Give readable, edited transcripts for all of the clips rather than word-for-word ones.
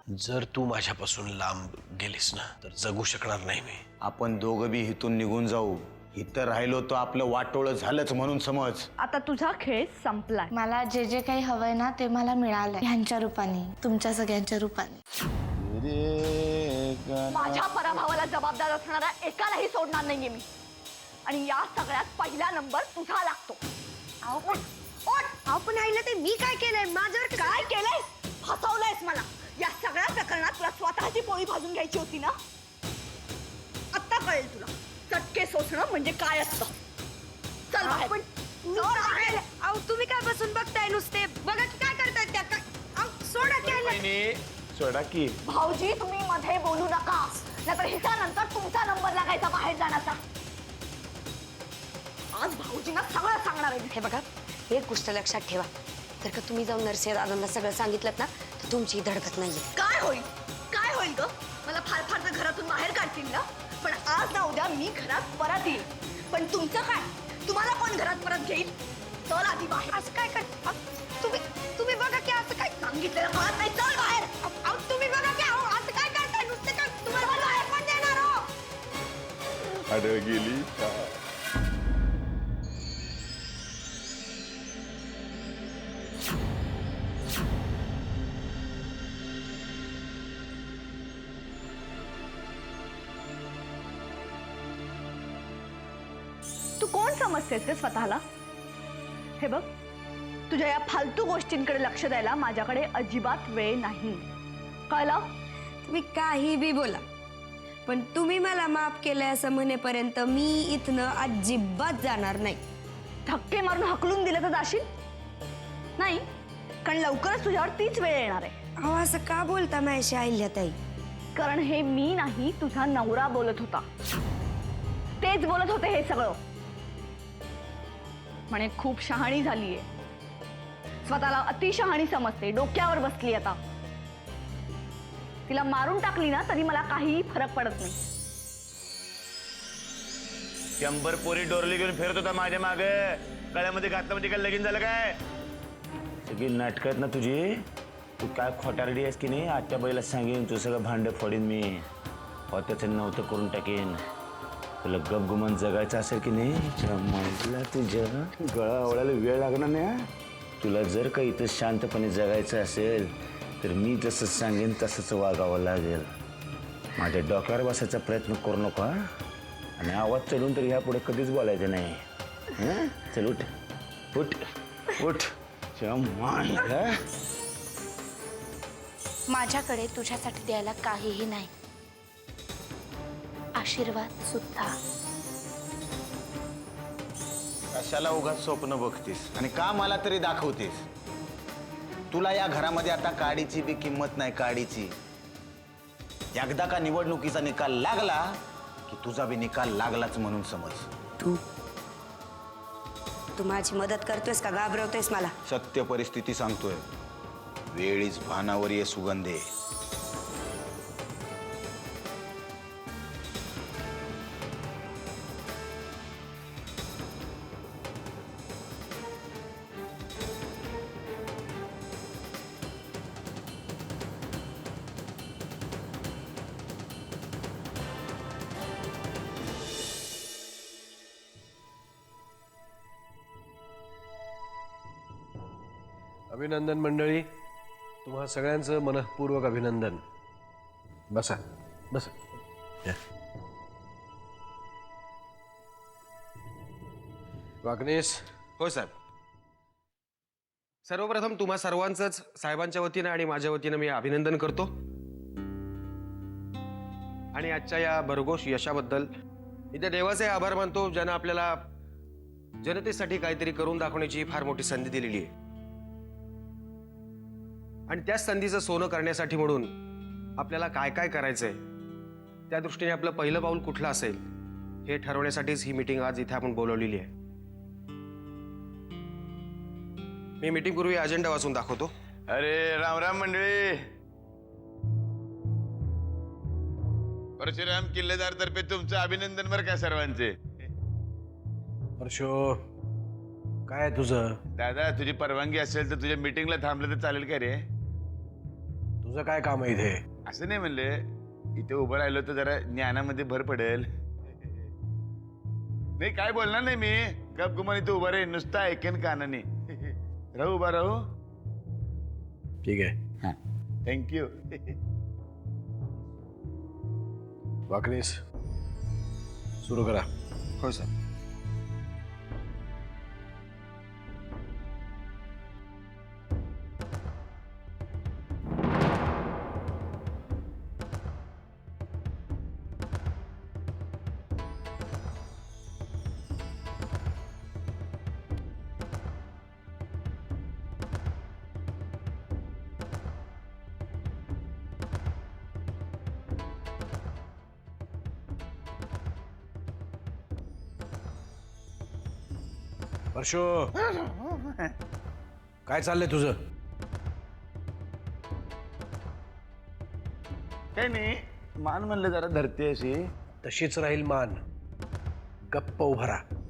जर तू माझ्यापासून लांब गेलीस ना तर जगू शकणार नाही मी. आपण दोघं बी इथून निघून जाऊ. इथं राहिलो तर आपलं वाटोळं झालंच म्हणून समज. आता तुझा खेळ संपलाय. मला जे जे काही हवंय ना ते मला मिळालंय ह्यांच्या रूपाने, तुमच्या सगळ्यांच्या रूपाने. माझ्या पराभवाला जबाबदार असणारा एकालाही सोडणार नाहीये मी. आणि या सगळ्यात पहिला नंबर तुझा लागतो. आपण आईला ते मी काय केलंय? माझ्यावर काय केलंयस? फसवलंयस मला. या सगळ्या प्रकरणात तुला स्वतःची पोळी भाजून घ्यायची होती ना. आता कळेल तुला चटके सोसणं म्हणजे काय असतं. चल बाहेर. अहो तुम्ही काय बसून बघताय नुसते? बघा की काय करतायत त्या. सोडा काय सोडा की. भाऊजी तुम्ही मध्ये बोलू नका, नाहीतर हिच्यानंतर तुमचा नंबर लागायचा बाहेर जाण्याचा. आज भाऊजींना सगळं सांगणार आहे. हे बघा, एक गोष्ट लक्षात ठेवा, तर का तुम्ही जाऊन नरसिंह दादांना सगळं सांगितलं ना तर तुमची धडकत नाहीये. काय होईल? काय होईल ग? मला फार फार तर घरातून बाहेर काढतील ना, पण आज ना उद्या मी घरात परत येईल. पण तुमचं काय? तुम्हाला कोण घरात परत घेईल? चल आधी बाहेर. असं काय कर? तुम्ही बघा की असं काय सांगितलेलं कळत नाही. चल बाहेर. तुम्ही बघा की असं काय करताय नुसते काय? तुम्हाला बाहेर पण देणार हो. अरे गेली का? तू कोण समजतेस रे स्वतःला? हे बघ, तुझ्या या फालतू गोष्टींकडे लक्ष द्यायला माझ्याकडे अजिबात वेळ नाही. कळलं? तुम्ही काही बी बोला, पण तुम्ही मला माफ केलंय असं म्हणेपर्यंत मी इथनं अजिबात जाणार नाही. धक्के मारून हकलून दिलं तर जाशील? नाही, कारण लवकरच तुझ्यावर तीच वेळ येणार आहे. अहो असं का बोलता माझ्याशी अहिल्याताई? कारण हे मी नाही, तुझा नवरा बोलत होता. तेच बोलत होते हे सगळं. म्हणे खूप शहाणी झालीये, स्वतःला अतिशहाणी समजते, डोक्यावर बसली. आता तिला मारून टाकली ना तरी मला काहीही फरक पडत नाही. शंभर पोरी डोरली घेऊन फिरत होता माझ्या मागे. गळ्यामध्ये घातलं म्हणजे काय लगीन झालं काय? सगळी नाटकं आहेत ना तुझी. तू काय खोटारडी आहेस की नाही? आजच्या बाईला सांगेन तू सगळं भांड फोडीन मी. त्याचं नव्हतं करून टाकेन. तुला गपगुमान जगायचं असेल की नाही, मला तुझ्या गळा आवडायला वेळ लागणार नाही. तुला जर का इथं शांतपणे जगायचं असेल तर मी जसं सांगेन तसंच वागावं लागेल. माझ्या डोक्यावर बसायचा प्रयत्न करू नका. आणि आवाज चढून तर ह्यापुढे कधीच बोलायचं नाही. हं? चल उठ उठ उठ. माझ्याकडे तुझ्यासाठी द्यायला काहीही नाही, आशीर्वाद सुद्धा. कशाला उगाच स्वप्न बघतीस आणि का मला तरी दाखवतेस? तुला या घरामध्ये आता काडीची बी किंमत नाही. काडीची एकदा का निवडणुकीचा निकाल लागला की तुझा बी निकाल लागलाच म्हणून समज. तू माझी मदत करतोयस का घाबरवतोयस मला? सत्य परिस्थिती सांगतोय. वेळीच भानावर ये सुगंधे. अभिनंदन मंडळी, तुम्हा सगळ्यांचं मनःपूर्वक अभिनंदन. बसा बसा. वागणेस. हो साहेब. सर्वप्रथम तुम्हा सर्वांचंच साहेबांच्या वतीनं आणि माझ्या वतीनं मी अभिनंदन करतो. आणि आजच्या या भरघोष यशाबद्दल मी त्या देवाचे आभार मानतो ज्यानं आपल्याला जनतेसाठी काहीतरी करून दाखवण्याची फार मोठी संधी दिलेली आहे. आणि त्याच संधीचं सोनं करण्यासाठी म्हणून आपल्याला काय काय करायचंय, त्या दृष्टीने आपलं पहिलं पाऊल कुठलं असेल हे ठरवण्यासाठीच ही मीटिंग आज इथे आपण बोलवलेली आहे. मी मीटिंग पूर्वी अजेंडा वाचून दाखवतो. अरे राम राम मंडळी. परशुराम किल्लेदार तर्फे तुमचं अभिनंदन बरं का सर्वांचे. हर्षो, काय तुझं? दादा तुझी परवानगी असेल तर तुझ्या मीटिंगला थांबलं तर चालेल का रे? तुझं काय काम आहे इथे? असं नाही म्हणले, इथे उभं राहिलो तर जरा ज्ञानामध्ये भर पडेल. नाही काय बोलणार नाही मी, गप गुमान इथे उभा राहील, नुसतं ऐकेन कानाने. राहू उभा राहू. ठीक आहे. थँक्यू. वाकणीस सुरू करा. हो सर. वर्षो, काय चाललंय तुझं? काय नाही, मान म्हणलं जरा धरते अशी. तशीच राहील मान. गप्प उभा राहा.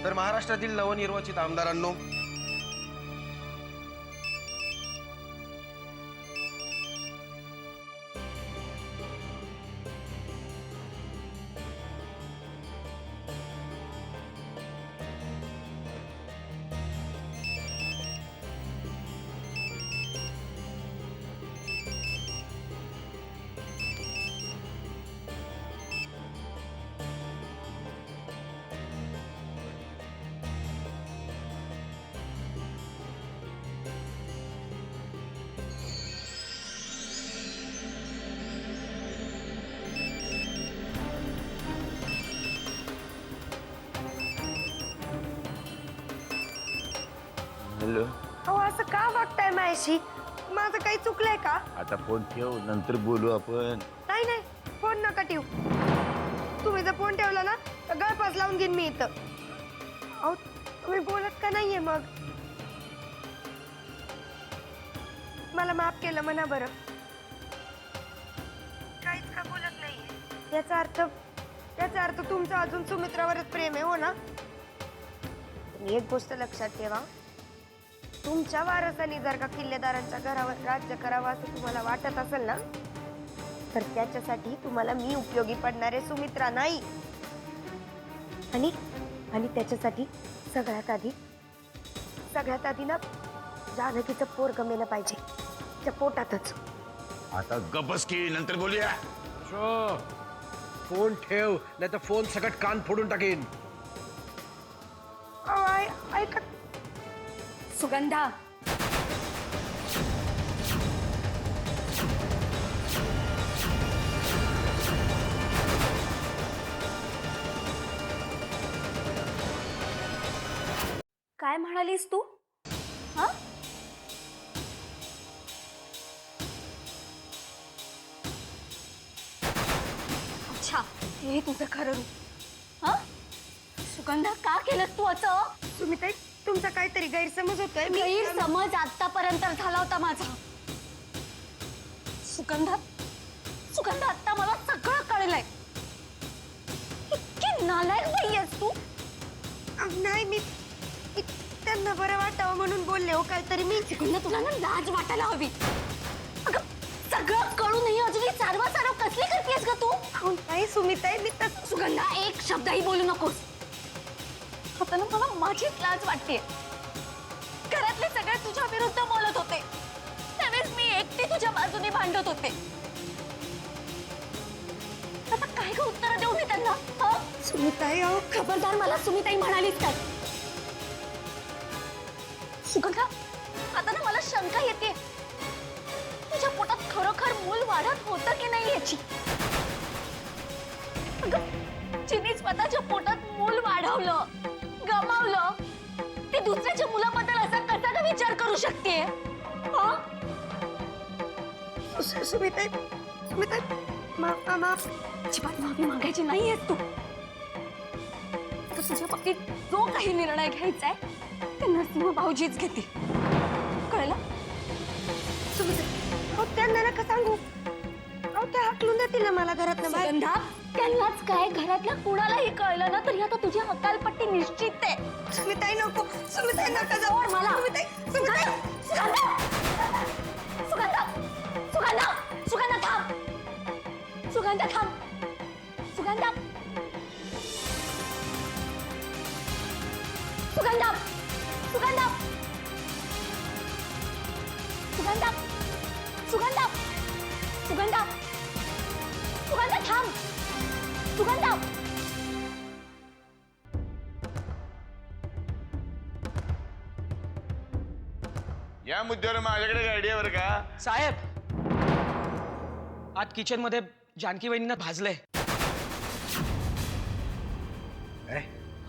तर महाराष्ट्रातील नवनिर्वाचित आमदारांनो, हॅलो. अहो असं का वागताय माझ्याशी? माझं काही चुकलंय का? आता फोन ठेव, नंतर बोलू आपण. नाही नाही, फोन नका ठेवू. तुम्ही जर फोन ठेवला ना तर गळपास लावून घेईन मी इथं. अहो तुम्ही बोलत का नाहीये मग? मला माफ केलं म्हणा बरं. काहीच का बोलत नाहीये याचा अर्थ तुमचं अजून सुमित्रावरच प्रेम आहे, हो ना? तुम्ही एक गोष्ट लक्षात ठेवा, तुमच्या वारसाने जर का किल्लेदारांच्या घरावर राज्य करावं असं तुम्हाला वाटत असेल ना, तर त्याच्यासाठी तुम्हाला मी उपयोगी पडणारे सुमित्रा नाही. आणि त्याच्यासाठी सगळ्यात आधी ना जानकीचं पोरगं मेलं पाहिजे, त्या पोटातच. आता गपस की, नंतर बोलूया. वर्षो, फोन ठेव, नाही तर फोन सकट कान फोडून टाकेन. ऐका सुगंधा, काय म्हणालीस तू? हा? अच्छा, हे तुझं खरं रूप. हा? सुगंधा, का केलंस तू असं? सुमिताई, तुमचा काहीतरी गैरसमज होतोय. गैरसमज आतापर्यंत झाला होता माझा. सुगंधा, आता मला सगळं कळलंय. इतकी नालायक नाहीयेस तू. नाही, मी त्यांना बरं वाटावं म्हणून बोलले हो काहीतरी. मी सुगंधा, तुला ना लाज वाटायला हवी. अगं, सगळं कळूनही अजूनही सारवा कसली करतेस ग तू? नाही सुमिताई, मी सुगंधा, एक शब्दही बोलू नकोस. आता ना मला माझीच लाज वाटते. घरातले सगळे तुझ्या विरुद्ध बोलत होते, त्यावेळेस मी एकटी तुझ्या बाजूने भांडत होते. आता काय ग उत्तर देऊ मी त्यांना? सुमिताई, अहो खबरदार मला सुमिताई म्हणालीस काय? सुगंधा, आता ना मला शंका येते. मदत होतं की नाही याची. अगं, जिने स्वतःच्या पोटात मूल वाढवलं, गमावलं, ती दुसऱ्याच्या मुलाबद्दल असा कसा का विचार करू शकते? सुमिताई, सुमिताई, माफ. अजिबात माफी मागायची नाहीयेस तू. तर तुझ्या बाबतीत जो काही निर्णय घ्यायचा आहे ते नरसिंह भाऊजीच घेतील. कळलं? अहो, त्यांना नका सांगू. अहो, त्या हाकलून देतील ना मला घरातनं बाहेर. सुगंधा, त्यांनाच काय घरातल्या कुणालाही कळलं ना तरी आता तुझी हकालपट्टी निश्चित आहे. सुमिताई नको, सुमिताई नका जाऊ मला. सुमिताई, सुमिताई. सुगंधा, सुगंधा, सुगंधा, सुगंधा थांब. सुगंधा थांब. सुगंधा, सुगंधा, सुगंधा, सुगंधा, सुगंधा, सुगंधा, सुगंधा थांब. सुगंधा. या मुद्द्यावर माझ्याकडे आयडिया बरं का. साहेब, आत किचन मध्ये जानकी वहिनीनं भाजलंय.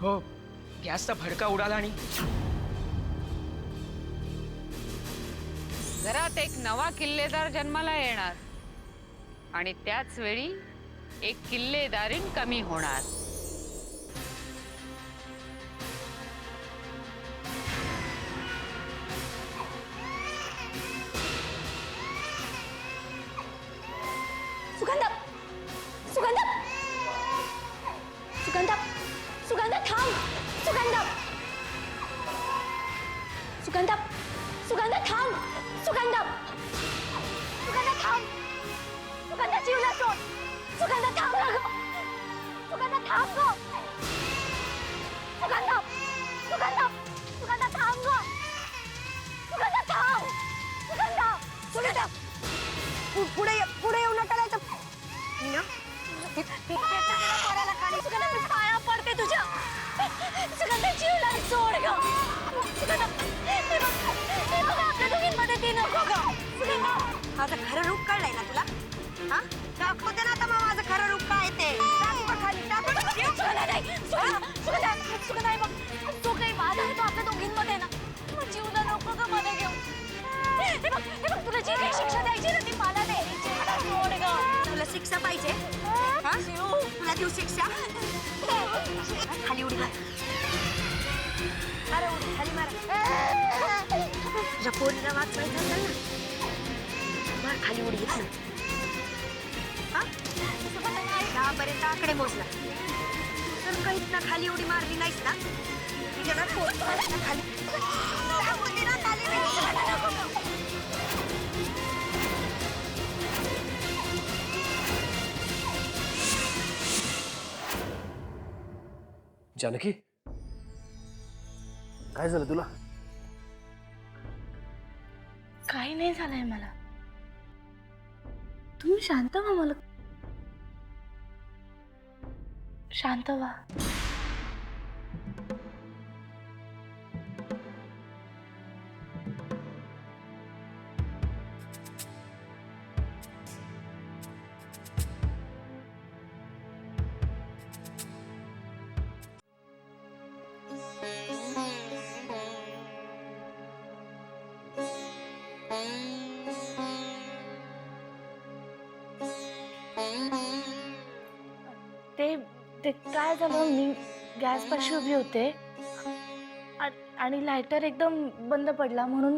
हो, गॅसचा भडका उडाला आणि घरात एक नवा किल्लेदार जन्माला येणार आणि त्याच वेळी एक किल्लेदारीण कमी होणार. सुगंधा, सुगंधा, सुगंधा, सुगंधा थांब. सुगंधा, सुगंधा, सुगंधा थांब. सुगंधा, सुगंधा थांब. सुगंधा जीवला सोड. सुगंधा थांब ना गं. सुगंधा थांब गं. सुगंधा, सुगंधा, सुगंधा थांब गं. सुगंधा थांब. सुगंधा, सुमिता, पुढे येऊ नका नाही तर मीना, सुगंधा मी पाया पडते तुझ्या. सुगंधा जीवला सोड गं. सुगंधा, हे बघ आपल्या दोघींमध्ये ती नको गं. सुगंधा, माझं खरं रूप कळलंय ना तुला? हा, दाखवते ना आता मग माझं खरं रूप काय ते. टाक बघ खाली, टाक बघ. सुगंधा नाही. सुगंधा, सुगंधा हे बघ, जो काही वाद आहे तो आपल्या दोघींमध्ये ना. मग जीवला नको गं मध्ये घेऊ. हे बघ तुला जी काही शिक्षा द्यायची ना ती मला दे. जीवला सोड गं. तुला शिक्षा पाहिजे? हा? तुला देऊ शिक्षा? खाली उडी मार. अरे उडी खाली मार. तुझ्या पोरीला वाचवायचं असेल ना, मार खाली उडी घेतली. हा? 10 आकडे मोजला. तर काहीच ना खाली उडी मारली नाहीस ना, तुझ्या ना खाली जानकी, काय झालं तुला? काही नाही झालंय मला. तुम्ही शांत व्हा. मला शांत व्हा. ते काय झालं, मी गॅसपाशी उभी होते आणि लायटर एकदम बंद पडला म्हणून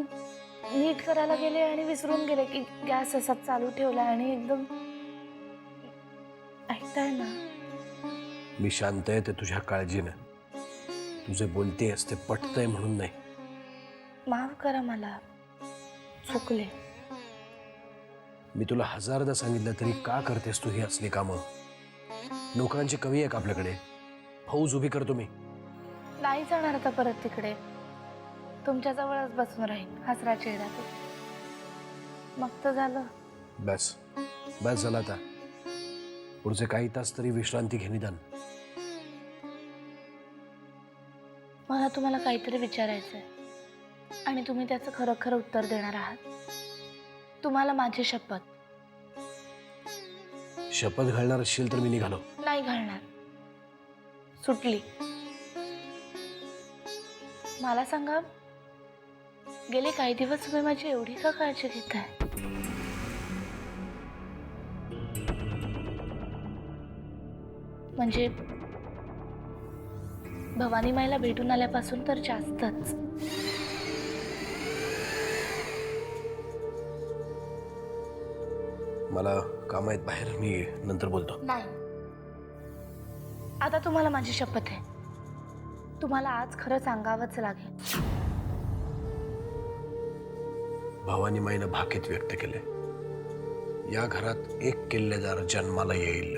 नीट करायला गेले आणि विसरून गेले की गॅस असा चालू ठेवला आणि एकदम. ऐकताय ना? मी शांत आहे ते तुझ्या काळजीनं. तुझे बोलतेस ते पटतंय म्हणून नाही. माफ करा, मला चुकले. मी तुला 1000दा सांगितलं तरी का करतेस तू ही असली कामं? नोकरांची कमी आहे का आपल्याकडे? फौज उभी करतो मी. नाही जाणार आता परत तिकडे. तुमच्या जवळच बसून राहीन हसरा चेहरा. मग तर झालं. बस बस झालं आता. पुढचे काही तास तरी विश्रांती घे निदान. मला तुम्हाला काहीतरी विचारायचंय आणि तुम्ही त्याचं खरं खरं उत्तर देणार आहात. तुम्हाला माझी शपथ, शपथ घालणार असशील तर मी निघालो. नाही घालणार. सुटली. मला सांगा, गेले काही दिवस तुम्ही माझी एवढी का काळजी घेताय? म्हणजे भवानी माईला भेटून आल्यापासून तर जास्तच. मला काम आहेत बाहेर, मी नंतर बोलतो. नाही, आता तुम्हाला माझी शपथ आहे, तुम्हाला आज खरं सांगावंच लागेल. भवानी माईनं भाकीत व्यक्त केले, या घरात एक किल्लेदार जन्माला येईल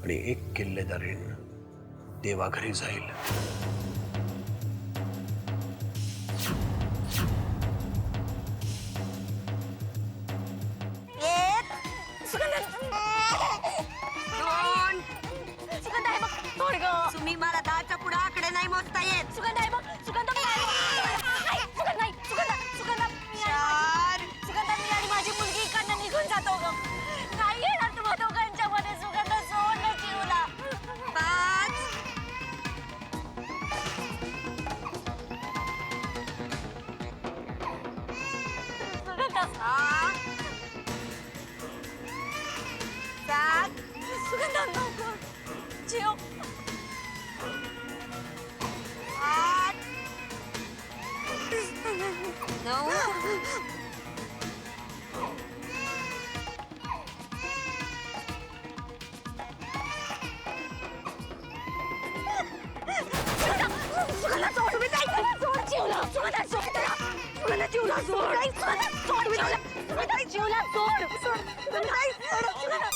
आणि एक किल्लेदारीण देवाघरी जाईल. तुम्ही मला 10च्या पुढे आकडे नाही मोजता येत. माझी मुलगी इकडनं निघून जातो ग. नाही येणार तुम्हा दोघांच्या मध्ये. सुगंध सोड ना जीवला. 5 7 सुगंधा नको. जीव 8 9 सुगंधा सोड. तुम्ही काय केलं? सोड जीवला. सुगंधा सोड त्याला. सुगंधा जीवला सोड. सुगंधा सोड जीवला. सुगंधा जीवला सोड. सुगंधा सोड. सुगंधा.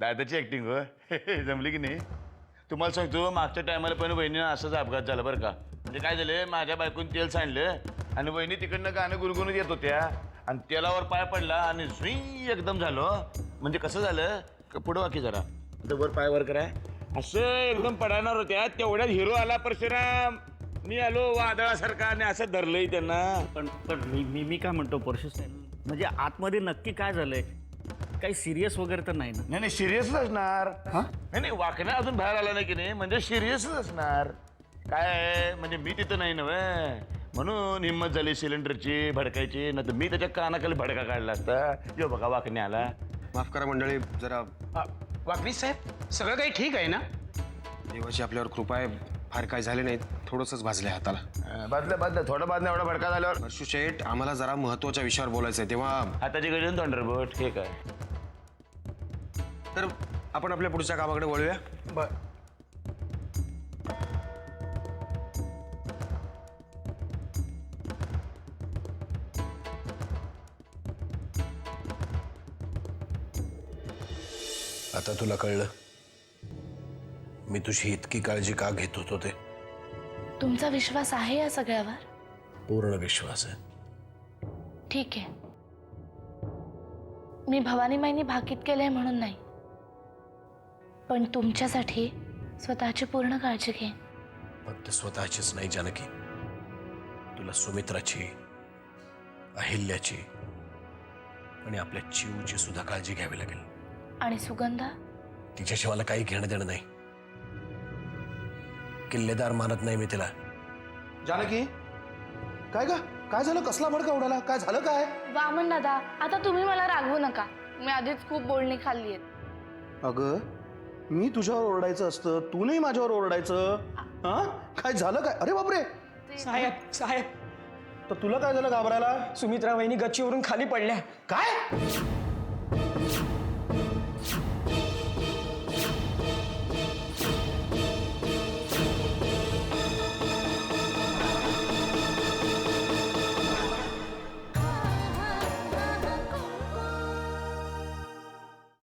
दादाची ऍक्टिंग हो. जमली की नाही. तुम्हाला सांगतो, मागच्या टायमाला पण वहिनीनं असंच अपघात झाला बरं का. म्हणजे काय झालं, माझ्या बायकून तेल सांडलं आणि वहिनी तिकडनं गाणं गुणगुणत येत होत्या आणि तेलावर पाय पडला आणि झुई एकदम झालं. म्हणजे कसं झालं, पुढं वाकी जरा तर वर पाय वर कराय असं एकदम पडायणार होत्या. तेवढ्यात हिरो आला परशुराम. मी आलो वादळासारखा आणि असं धरलंय त्यांना. पण पण मी काय म्हणतो परशुस साहेब, म्हणजे आतमध्ये नक्की काय झालंय? काही सिरियस वगैरे तर नाही ना? नाही सिरियसच असणार. नाही वाकण्या अजून बाहेर आला नाही की नाही, म्हणजे सिरियसच असणार. काय आहे, म्हणजे मी तिथं नाही नव्हे म्हणून हिंमत झाली सिलेंडरची भडकायची. नाही तर मी त्याच्या कानाखाली भडका काढला असता. जो बघा वाकण्या आला. माफ करा मंडळी, जरा वाकणी साहेब, सगळं काही ठीक आहे ना? देवाची आपल्यावर कृपा आहे, फार काय झाले नाही, थोडंसंच भाजले हाताला. बादल्या थोडं बादल्या एवढा भडका झाल्यावर परशु शेठ, आम्हाला जरा महत्वाच्या विषयावर बोलायचं आहे, तेव्हा हाताची गडी तोंडरबोट हे काय. तर आपण आपल्या पुढच्या कामाकडे वळूया. आता तुला कळलं मी तुझी इतकी काळजी का घेत होतो ते. तुमचा विश्वास आहे या सगळ्यावर? पूर्ण विश्वास आहे. ठीक आहे, मी भवानी माईनी भाकीत केलंय म्हणून नाही, पण तुमच्यासाठी स्वतःची पूर्ण काळजी घेईन. फक्त स्वतःचीच नाही जानकी, तुला सुमित्राची, अहिल्याची आणि आपल्या चिवची सुद्धा काळजी घ्यावी लागेल. आणि सुगंधा? तिच्याशी मला काही घेणं देणं नाही. किल्लेदार मानत नाही मी तिला. जानकी, काय ग, काय झालं? कसला भडका उडाला? काय झालं काय? वामन दादा, आता तुम्ही मला रागवू नका, मी आधीच खूप बोलणी खाल्ली आहेत. अगं, मी तुझ्यावर ओरडायचं असतं, तू नाही माझ्यावर ओरडायचं. हा, काय झालं काय? अरे बापरे. साहेब, तर तुला काय झालं घाबरायला? सुमित्रा वहिनी गच्चीवरून खाली पडल्या. काय?